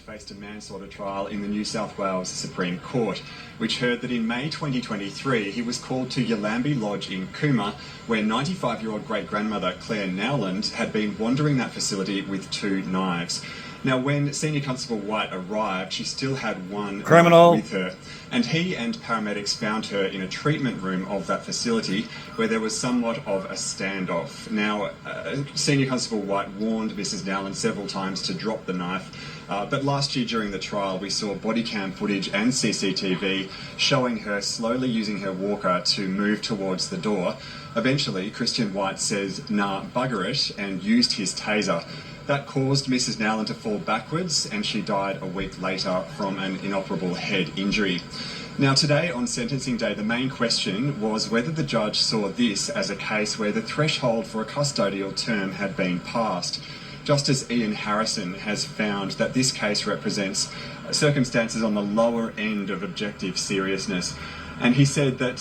Faced a manslaughter trial in the New South Wales Supreme Court, which heard that in May 2023 he was called to Yallambee Lodge in Cooma, where 95-year-old great-grandmother Claire Nowland had been wandering that facility with 2 knives. Now, when Senior Constable White arrived, she still had one criminal knife with her, and he and paramedics found her in a treatment room of that facility where there was somewhat of a standoff. Now, Senior Constable White warned Mrs. Nowland several times to drop the knife, but last year during the trial we saw body cam footage and CCTV showing her slowly using her walker to move towards the door. Eventually, Christian White says, "Nah, bugger it," and used his taser. That caused Mrs. Nowland to fall backwards, and she died a week later from an inoperable head injury. Now, today on sentencing day, the main question was whether the judge saw this as a case where the threshold for a custodial term had been passed. Justice Ian Harrison has found that this case represents circumstances on the lower end of objective seriousness. And he said that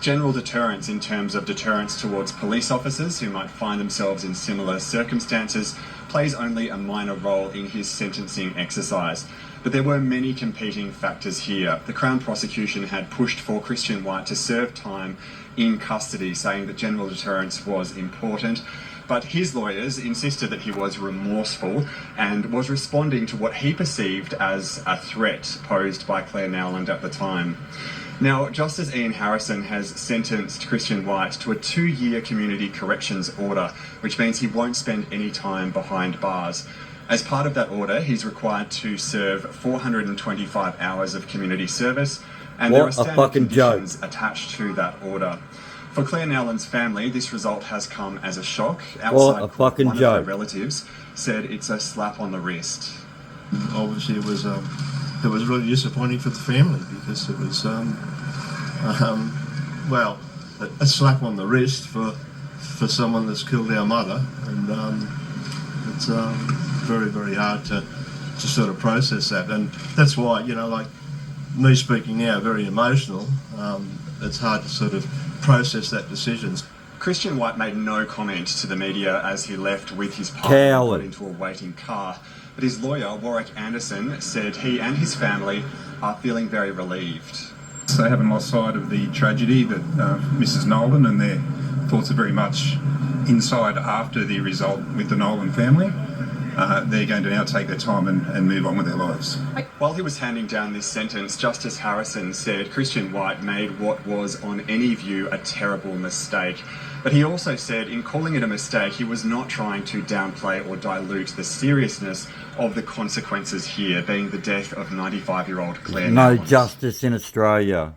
general deterrence in terms of deterrence towards police officers who might find themselves in similar circumstances plays only a minor role in his sentencing exercise. But there were many competing factors here. The Crown prosecution had pushed for Christian White to serve time in custody, saying that general deterrence was important. But his lawyers insisted that he was remorseful and was responding to what he perceived as a threat posed by Claire Nowland at the time. Now, Justice Ian Harrison has sentenced Christian White to a 2-year community corrections order, which means he won't spend any time behind bars. As part of that order, he's required to serve 425 hours of community service, and there are standard conditions attached to that order. For Claire Nowland's family, this result has come as a shock. Outside court, one of her relatives said it's a slap on the wrist. Obviously, it was really disappointing for the family because it was, well, a slap on the wrist for someone that's killed our mother, and it's very, very hard to sort of process that, and that's why, you know, like me speaking now, very emotional. It's hard to sort of process that decision. Christian White made no comment to the media as he left with his partner and got into a waiting car. But his lawyer, Warwick Anderson, said he and his family are feeling very relieved. They haven't lost sight of the tragedy that Mrs. Nolan, and their thoughts are very much inside after the result with the Nolan family. They're going to now take their time and move on with their lives. While he was handing down this sentence, Justice Harrison said Christian White made what was, on any view, a terrible mistake. But he also said in calling it a mistake, he was not trying to downplay or dilute the seriousness of the consequences here, being the death of 95-year-old Claire Nowland. No justice in Australia.